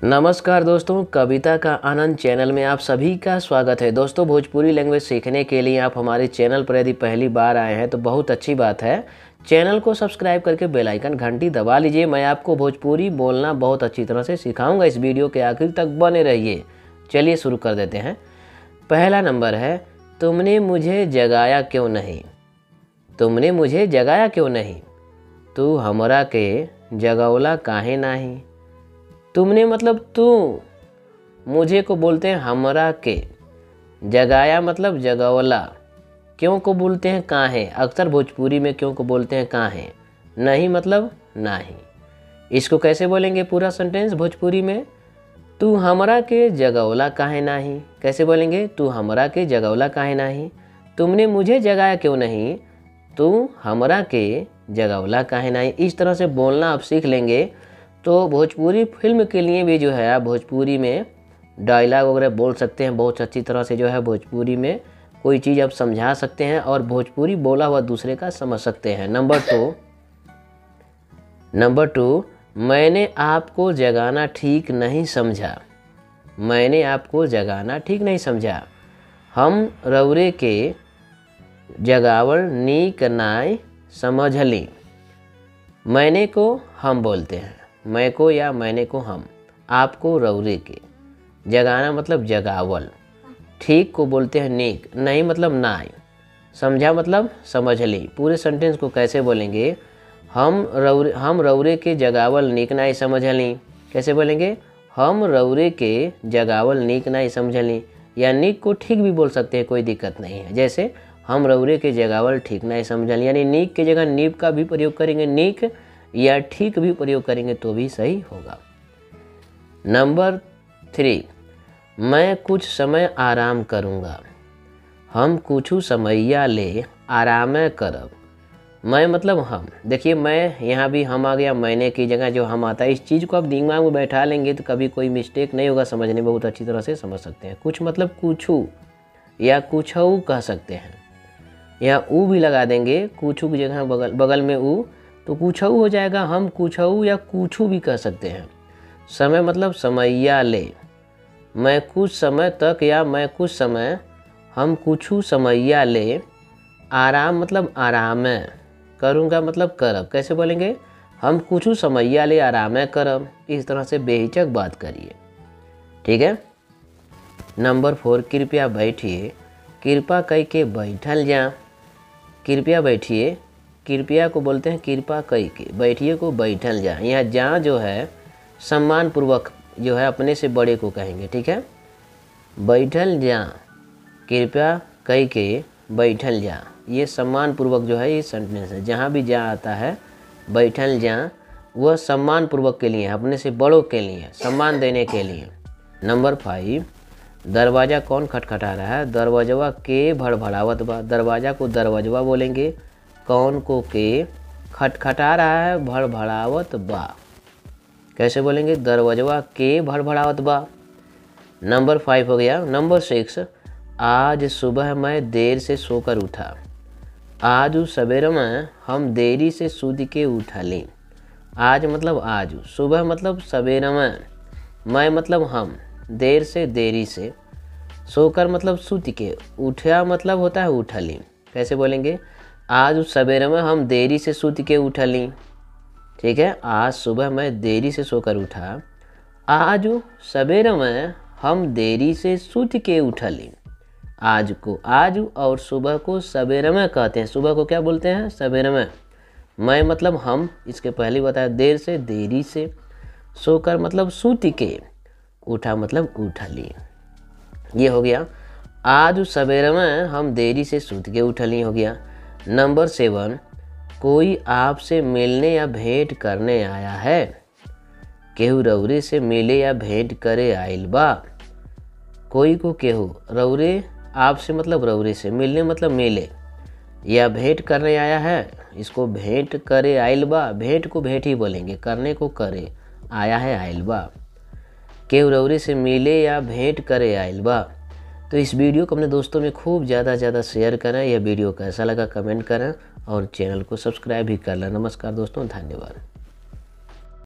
नमस्कार दोस्तों, कविता का आनंद चैनल में आप सभी का स्वागत है। दोस्तों, भोजपुरी लैंग्वेज सीखने के लिए आप हमारे चैनल पर यदि पहली बार आए हैं तो बहुत अच्छी बात है। चैनल को सब्सक्राइब करके बेल आइकन घंटी दबा लीजिए। मैं आपको भोजपुरी बोलना बहुत अच्छी तरह से सिखाऊंगा। इस वीडियो के आखिर तक बने रहिए। चलिए शुरू कर देते हैं। पहला नंबर है, तुमने मुझे जगाया क्यों नहीं। तुमने मुझे जगाया क्यों नहीं, तू हमरा के जगौला काहे नाही। तुमने मतलब तू, मुझे को बोलते हैं हमरा के, जगाया मतलब जगौला, क्यों को बोलते हैं काहे। अक्सर भोजपुरी में क्यों को बोलते हैं काहे। नहीं मतलब नाही। इसको कैसे बोलेंगे पूरा सेंटेंस भोजपुरी में, तू हमरा के जगौला काहे नाही। कैसे बोलेंगे, तू हमरा के जगौला काहे नाही। तुमने मुझे जगाया क्यों नहीं, तू हमरा के जगौला काहे नाही। इस तरह से बोलना आप सीख लेंगे तो भोजपुरी फिल्म के लिए भी जो है आप भोजपुरी में डायलॉग वगैरह बोल सकते हैं। बहुत अच्छी तरह से जो है भोजपुरी में कोई चीज़ आप समझा सकते हैं और भोजपुरी बोला हुआ दूसरे का समझ सकते हैं। नंबर टू, मैंने आपको जगाना ठीक नहीं समझा। मैंने आपको जगाना ठीक नहीं समझा। हम रौरे के जगावल नीक नाय समझली। मैंने को हम बोलते हैं, मैं को या मैंने को हम, आपको रौरे के, जगाना मतलब जगावल, ठीक को बोलते हैं नीक, नहीं मतलब नाय, समझा मतलब समझ ली। पूरे सेंटेंस को कैसे बोलेंगे, हम रौरे के जगावल नीक नाय समझ ली। कैसे बोलेंगे, हम रौरे के जगावल नीक नाय समझ ली, या नीक को ठीक भी बोल सकते हैं, कोई दिक्कत नहीं है। जैसे हम रौरे के जगावल ठीक नाय समझ ली, यानी नीक की जगह नीक का भी प्रयोग करेंगे, नीक या ठीक भी प्रयोग करेंगे तो भी सही होगा। नंबर 3, मैं कुछ समय आराम करूँगा। हम कुछ समैया ले आराम करब। मैं मतलब हम, देखिए मैं यहाँ भी हम आ गया, मैंने की जगह जो हम आता है। इस चीज़ को आप दिमाग में बैठा लेंगे तो कभी कोई मिस्टेक नहीं होगा, समझने में बहुत अच्छी तरह से समझ सकते हैं। कुछ मतलब कुछू या कुछऊ कह सकते हैं, या ऊ भी लगा देंगे, कुछू की जगह बगल में ऊ तो कुछऊ हो जाएगा। हम कुछऊ या कुछू भी कह सकते हैं। समय मतलब समैया ले, मैं कुछ समय तक या मैं कुछ समय, हम कुछू समैया ले, आराम मतलब आराम करूँगा मतलब करब। कैसे बोलेंगे, हम कुछू समैया ले आराम करब। इस तरह से बेहिचक बात करिए, ठीक है। नंबर 4, कृपया बैठिए, कृपा कई के बैठल जा। कृपया बैठिए, कृपया को बोलते हैं कृपा कई के, बैठिए को बैठल जा। यहाँ जा जो है सम्मान पूर्वक जो है अपने से बड़े को कहेंगे, ठीक है। बैठल जा, कृपया कई के बैठल जा, ये सम्मान पूर्वक जो है ये सेंटेंस है। जहाँ भी जा आता है बैठल जा, वह सम्मान पूर्वक के लिए, अपने से बड़ों के लिए, सम्मान देने के लिए। नंबर 5, दरवाज़ा कौन खटखटा रहा है। दरवाजवा के भड़भड़ावत बा। दरवाज़ा को दरवाजवा बोलेंगे, कौन को के, खटखटा रहा है भड़भड़ावत बा। कैसे बोलेंगे, दरवाजवा के भड़भड़ावत बा। नंबर 5 हो गया। नंबर 6, आज सुबह मैं देर से सोकर उठा। आज सवेरे में हम देरी से सूत के उठली। आज मतलब आज, सुबह मतलब सवेरे में, मैं मतलब हम, देर से देरी से, सोकर मतलब सूत के, उठा मतलब होता है उठली। कैसे बोलेंगे, आज सवेरे में हम देरी से सूत के उठली, ठीक है। आज सुबह मैं देरी से सोकर उठा, आज सवेरे में हम देरी से सूत के उठली। आज को आज और सुबह को सवेरे में कहते हैं। सुबह को क्या बोलते हैं, सवेरे में। मैं मतलब हम, इसके पहले बताया देर से देरी से, सोकर मतलब सूत के, उठा मतलब उठली। ये हो गया, आज सवेरे में हम देरी से सूत के उठली हो गया। नंबर 7, कोई आपसे मिलने या भेंट करने आया है। केहू रौरे से मिले या भेंट करे आइल बा। कोई को केहू, रौरे आपसे मतलब रौरे से, मिलने मतलब मिले, या भेंट करने आया है, इसको भेंट करे आइल बा। भेंट को भेंट ही बोलेंगे, करने को करे, आया है आइल बा। केहू रौरे से मिले या भेंट करे आइल बा। तो इस वीडियो को अपने दोस्तों में खूब ज़्यादा शेयर करें। यह वीडियो कैसा लगा कमेंट करें और चैनल को सब्सक्राइब भी कर लें। नमस्कार दोस्तों, धन्यवाद।